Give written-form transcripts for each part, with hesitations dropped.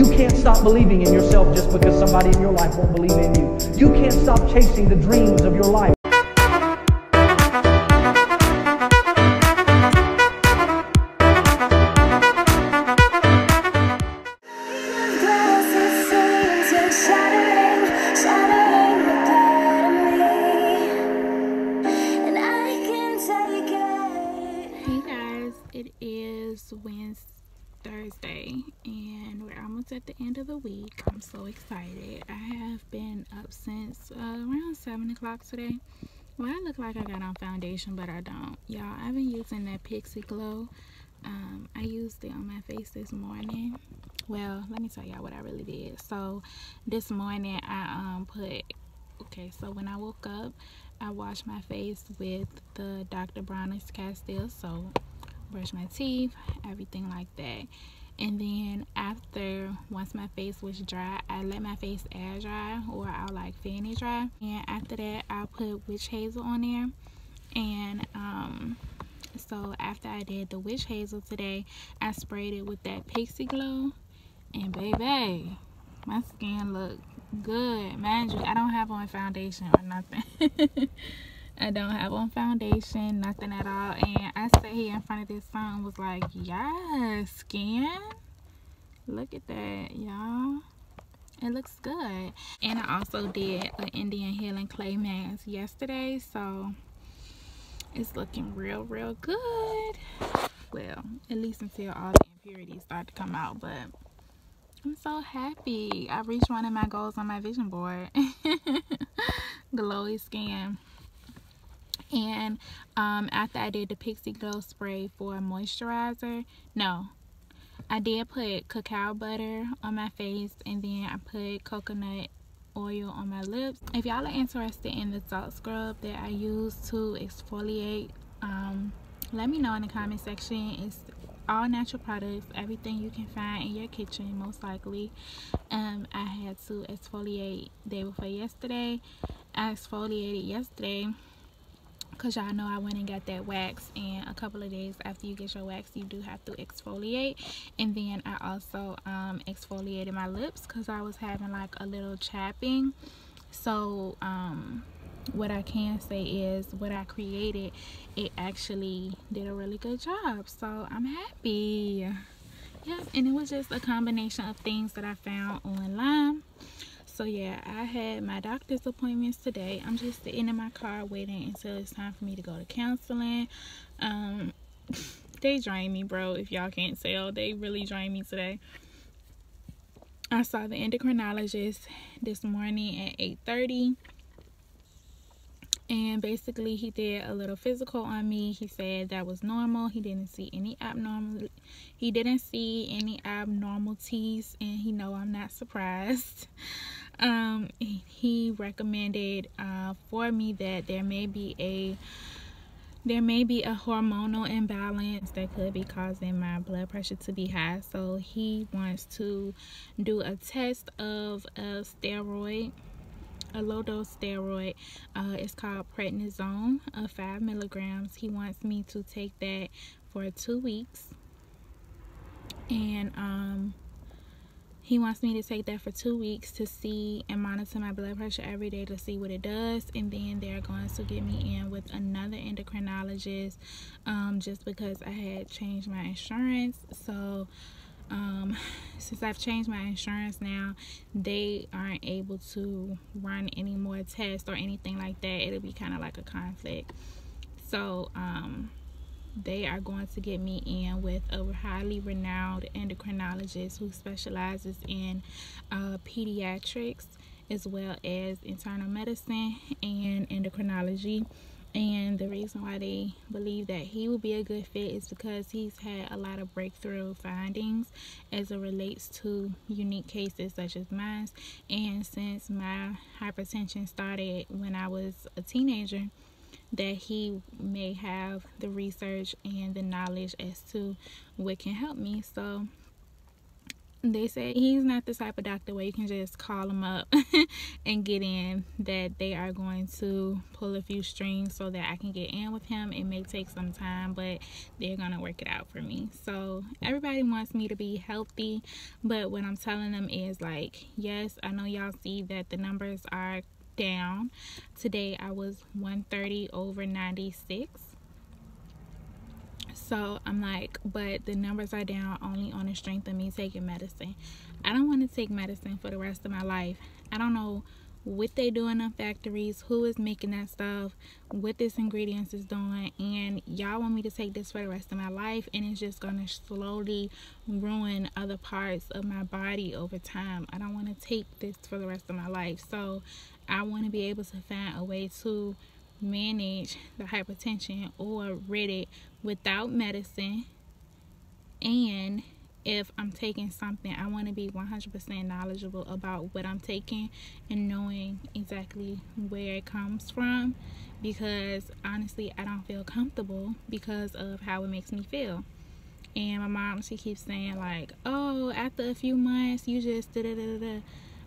You can't stop believing in yourself just because somebody in your life won't believe in you. You can't stop chasing the dreams of your life. It is Thursday and we're almost at the end of the week. I'm so excited. I have been up since around 7 o'clock today. Well, I look like I got on foundation, but I don't. Y'all, I've been using that Pixie Glow. I used it on my face this morning. Well, let me tell y'all what I really did. So this morning I so when I woke up, I washed my face with the Dr. Bronner's Castile soap. Brush my teeth, everything like that. And then once my face was dry, I let my face air dry, or I'll like fan it dry. And after that, I'll put witch hazel on there. And so after I did the witch hazel today, I sprayed it with that Pixie Glow, and baby, my skin looked good. Mind you, I don't have on foundation or nothing. I don't have on foundation, nothing at all. And I sat here in front of this sun and was like, yes, skin. Look at that, y'all. It looks good. And I also did an Indian Healing Clay mask yesterday. So it's looking real, real good. Well, at least until all the impurities start to come out. But I'm so happy. I reached one of my goals on my vision board. Glowy skin. And after I did the Pixie Glow spray for moisturizer, I did put cacao butter on my face, and then I put coconut oil on my lips. If y'all are interested in the salt scrub that I use to exfoliate, let me know in the comment section. It's all natural products, everything you can find in your kitchen most likely. I had to exfoliate day before yesterday. I exfoliated yesterday because y'all know I went and got that wax, and a couple of days after you get your wax, you do have to exfoliate. And then I also exfoliated my lips because I was having like a little chapping. So what I can say is what I created, it actually did a really good job. So I'm happy. Yeah, and it was just a combination of things that I found online. So yeah, I had my doctor's appointments today. I'm just sitting in my car waiting until it's time for me to go to counseling. They drain me, bro. If y'all can't tell, they really drain me today. I saw the endocrinologist this morning at 8:30. And basically he did a little physical on me. He said that was normal. He didn't see any abnormalities, and he know I'm not surprised. He recommended for me that there may be a hormonal imbalance that could be causing my blood pressure to be high. So he wants to do a test of a steroid, a low dose steroid. It's called prednisone, 5 milligrams. He wants me to take that for 2 weeks, and he wants me to take that for 2 weeks to see and monitor my blood pressure every day to see what it does. And then they're going to get me in with another endocrinologist, just because I had changed my insurance. So since I've changed my insurance now, they aren't able to run any more tests or anything like that. It'll be kind of like a conflict. So they are going to get me in with a highly renowned endocrinologist who specializes in pediatrics as well as internal medicine and endocrinology. And the reason why they believe that he will be a good fit is because he's had a lot of breakthrough findings as it relates to unique cases such as mine. And since my hypertension started when I was a teenager, that he may have the research and the knowledge as to what can help me. So they say he's not the type of doctor where you can just call him up and get in, that they are going to pull a few strings so that I can get in with him. It may take some time, but they're gonna work it out for me. So everybody wants me to be healthy, but what I'm telling them is like, yes, I know y'all see that the numbers are down. Today I was 130 over 96. So I'm like, but the numbers are down only on the strength of me taking medicine. I don't want to take medicine for the rest of my life. I don't know what they do in the factories, who is making that stuff, what this ingredients is doing, and y'all want me to take this for the rest of my life, and it's just gonna slowly ruin other parts of my body over time. I don't want to take this for the rest of my life. So I want to be able to find a way to manage the hypertension or rid it without medicine. And if I'm taking something, I want to be 100% knowledgeable about what I'm taking and knowing exactly where it comes from, because honestly I don't feel comfortable because of how it makes me feel. And my mom, she keeps saying like, oh, after a few months you just da da da da.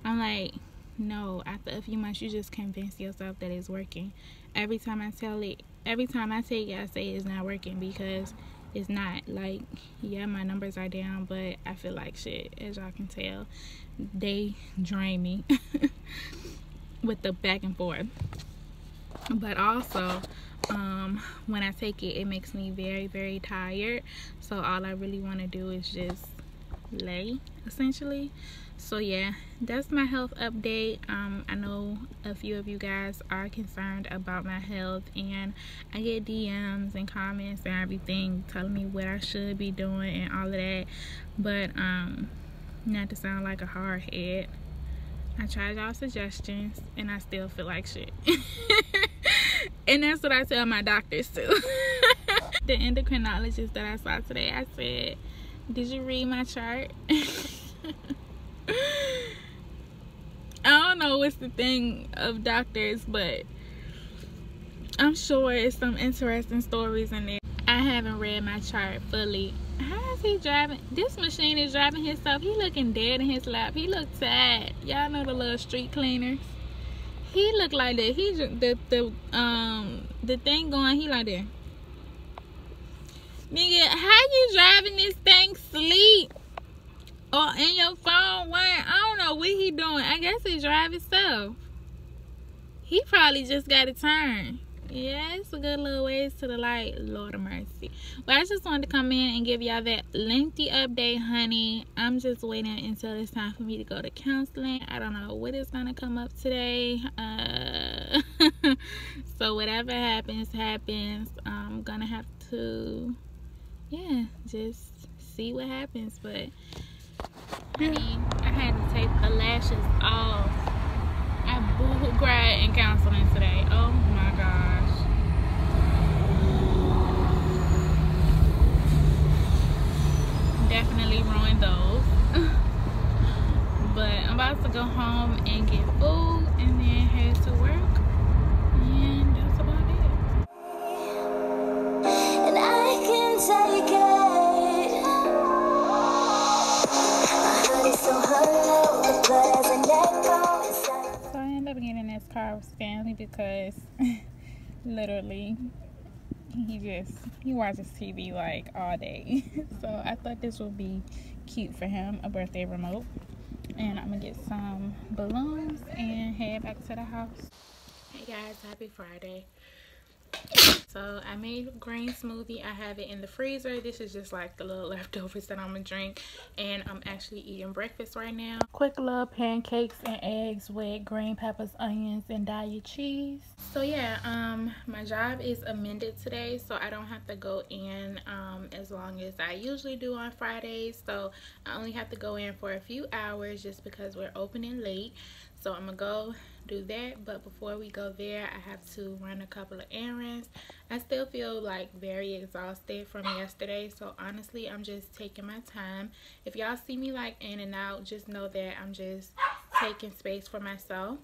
I'm like, no, after a few months you just convince yourself that it's working. Every time I take it, I say it's not working, because it's not. Like, yeah, my numbers are down, but I feel like shit. As y'all can tell, they drain me with the back and forth. But also, when I take it, it makes me very, very tired. So all I really want to do is just lay, essentially. So yeah, that's my health update. I know a few of you guys are concerned about my health, and I get DMs and comments and everything telling me what I should be doing and all of that. But not to sound like a hard head, I tried y'all suggestions and I still feel like shit. And that's what I tell my doctors too. The endocrinologist that I saw today, I said, did you read my chart? I don't know what's the thing of doctors, but I'm sure it's some interesting stories in there. I haven't read my chart fully. How is he driving? This machine is driving himself. He looking dead in his lap. He look sad. Y'all know the little street cleaners. He look like that. He just the thing going. He like that. Nigga, how you driving this thing sleep? Or in your phone? What? I don't know what he doing. I guess he drive himself. He probably just got to turn. Yeah, it's a good little ways to the light. Lord of mercy. But I just wanted to come in and give y'all that lengthy update, honey. I'm just waiting until it's time for me to go to counseling. I don't know what is going to come up today. So whatever happens. I'm going to have to, yeah, just see what happens. But honey, I had to take the lashes off. I boo-hoo-cried in counseling today. Oh my gosh. Definitely ruined those. But I'm about to go home and get food and then head to work. And that's about it. And I can take it. My heart is so hollow, the blood has an echo inside. So I ended up getting in this car with Stanley because literally he watches TV like all day. So I thought this would be cute for him, a birthday remote. And I'm gonna get some balloons and head back to the house. Hey guys, happy Friday. So I made a green smoothie. I have it in the freezer. This is just like the little leftovers that I'm gonna drink, and I'm actually eating breakfast right now. Quick little pancakes and eggs with green peppers, onions, and Daiya cheese. So yeah, my job is amended today, so I don't have to go in as long as I usually do on Fridays. So I only have to go in for a few hours just because we're opening late. So I'm gonna go do that, but before we go there, I have to run a couple of errands. I still feel like very exhausted from yesterday, so honestly I'm just taking my time. If y'all see me like in and out, just know that I'm just taking space for myself.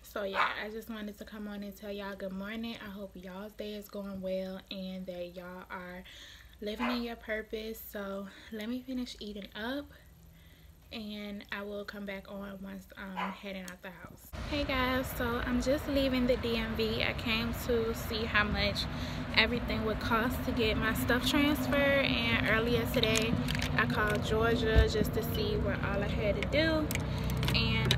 So yeah, I just wanted to come on and tell y'all good morning. I hope y'all's day is going well and that y'all are living in your purpose. So let me finish eating up and I will come back on once I'm heading out the house. Hey guys, so I'm just leaving the DMV. I came to see how much everything would cost to get my stuff transferred, and earlier today I called Georgia just to see what all I had to do. And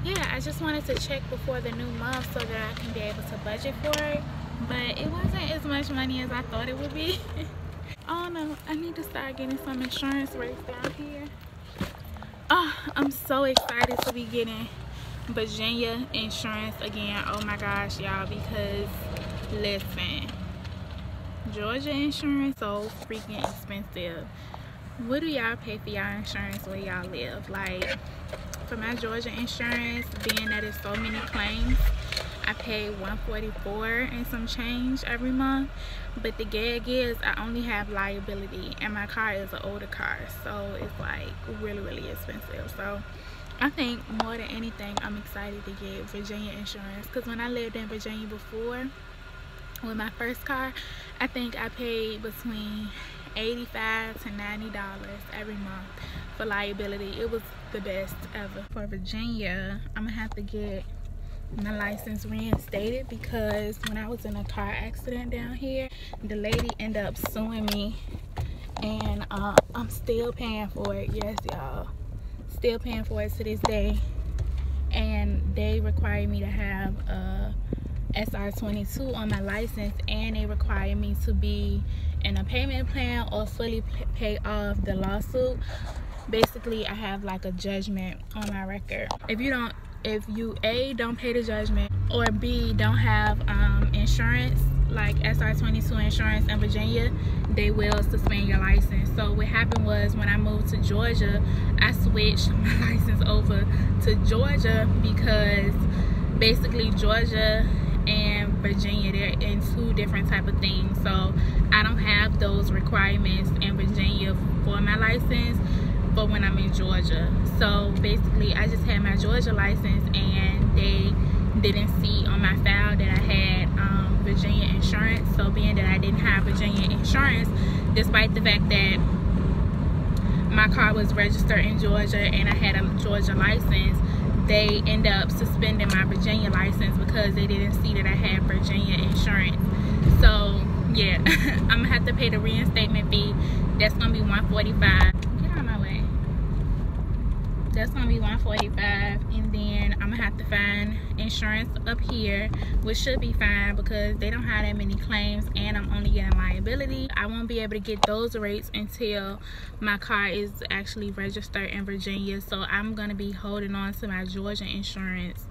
yeah, I just wanted to check before the new month so that I can be able to budget for it, but it wasn't as much money as I thought it would be. Oh no, I need to start getting some insurance rates down here. Oh, I'm so excited to be getting Virginia insurance again. Oh my gosh, y'all, because listen, Georgia insurance so freaking expensive. What do y'all pay for y'all insurance where y'all live? Like, for my Georgia insurance, being that it's so many claims, I pay $144 and some change every month. But the gag is I only have liability, and my car is an older car, so it's like really expensive. So I think more than anything, I'm excited to get Virginia insurance, because when I lived in Virginia before with my first car, I think I paid between $85 to $90 every month for liability. It was the best ever. For Virginia, I'm gonna have to get my license reinstated, because when I was in a car accident down here, the lady ended up suing me, and I'm still paying for it. Yes, y'all, still paying for it to this day. And they require me to have a SR22 on my license, and they require me to be in a payment plan or fully pay off the lawsuit. Basically, I have like a judgment on my record. If you A, don't pay the judgment, or B, don't have insurance, like SR22 insurance in Virginia, they will suspend your license. So what happened was, when I moved to Georgia, I switched my license over to Georgia, because basically Georgia and Virginia, they're in two different type of things. So I don't have those requirements in Virginia for my license, but when I'm in Georgia. So basically, I just had my Georgia license, and they didn't see on my file that I had Virginia insurance. So being that I didn't have Virginia insurance, despite the fact that my car was registered in Georgia and I had a Georgia license, they end up suspending my Virginia license because they didn't see that I had Virginia insurance. So yeah, I'm gonna have to pay the reinstatement fee. That's gonna be $145. Get out of my way. That's gonna be $145, and then I'm gonna have to find insurance up here, which should be fine because they don't have that many claims, and I'm only getting liability. I won't be able to get those rates until my car is actually registered in Virginia. So I'm gonna be holding on to my Georgia insurance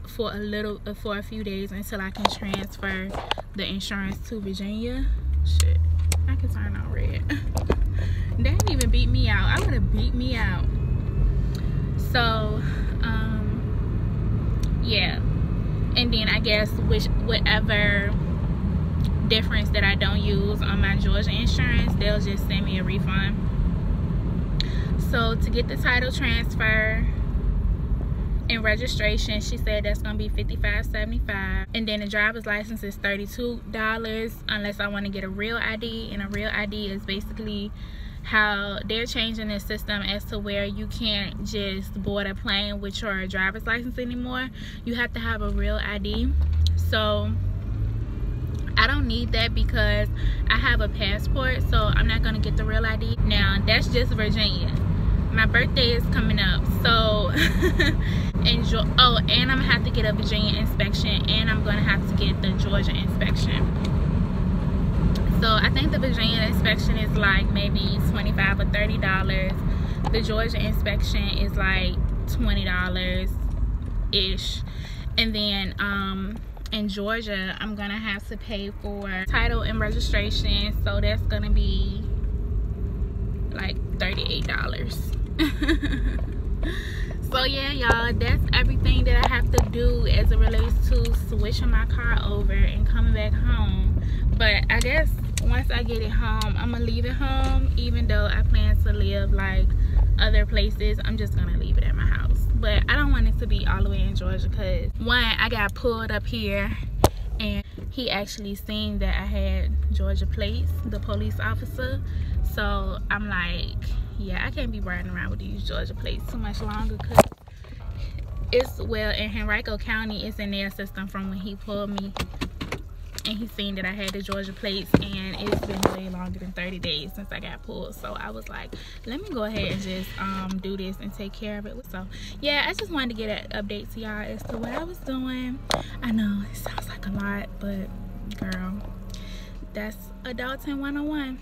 for a few days until I can transfer the insurance to Virginia. Shit, I can turn on red. They didn't even beat me out. I would have beat me out. So yeah, and then I guess whatever difference that I don't use on my Georgia insurance, they'll just send me a refund. So to get the title transfer and registration, she said that's gonna be $55.75, and then the driver's license is $32 unless I want to get a real ID. And a real ID is basically how they're changing the system as to where you can't just board a plane with your driver's license anymore. You have to have a real ID. So I don't need that because I have a passport, so I'm not gonna get the real ID. Now that's just Virginia. My birthday is coming up, so enjoy. Oh, and I'm gonna have to get a Virginia inspection, and I'm gonna have to get the Georgia inspection. So I think the Virginia inspection is like maybe $25 or $30. The Georgia inspection is like $20-ish. And then in Georgia, I'm gonna have to pay for title and registration. So that's gonna be like $38. So yeah, y'all, that's everything that I have to do as it relates to switching my car over and coming back home. But I guess once I get it home, I'm gonna leave it home. Even though I plan to live like other places, I'm just gonna leave it at my house. But I don't want it to be all the way in Georgia, because one, I got pulled up here and he actually seen that I had Georgia plates, the police officer. So I'm like, yeah, I can't be riding around with these Georgia plates too much longer, because it's, well, in Henrico County, it's in their system from when he pulled me, and he seen that I had the Georgia plates, and it's been way longer than 30 days since I got pulled. So I was like, let me go ahead and just do this and take care of it. So yeah, I just wanted to get an update to y'all as to what I was doing. I know it sounds like a lot, but girl, that's adulting 101.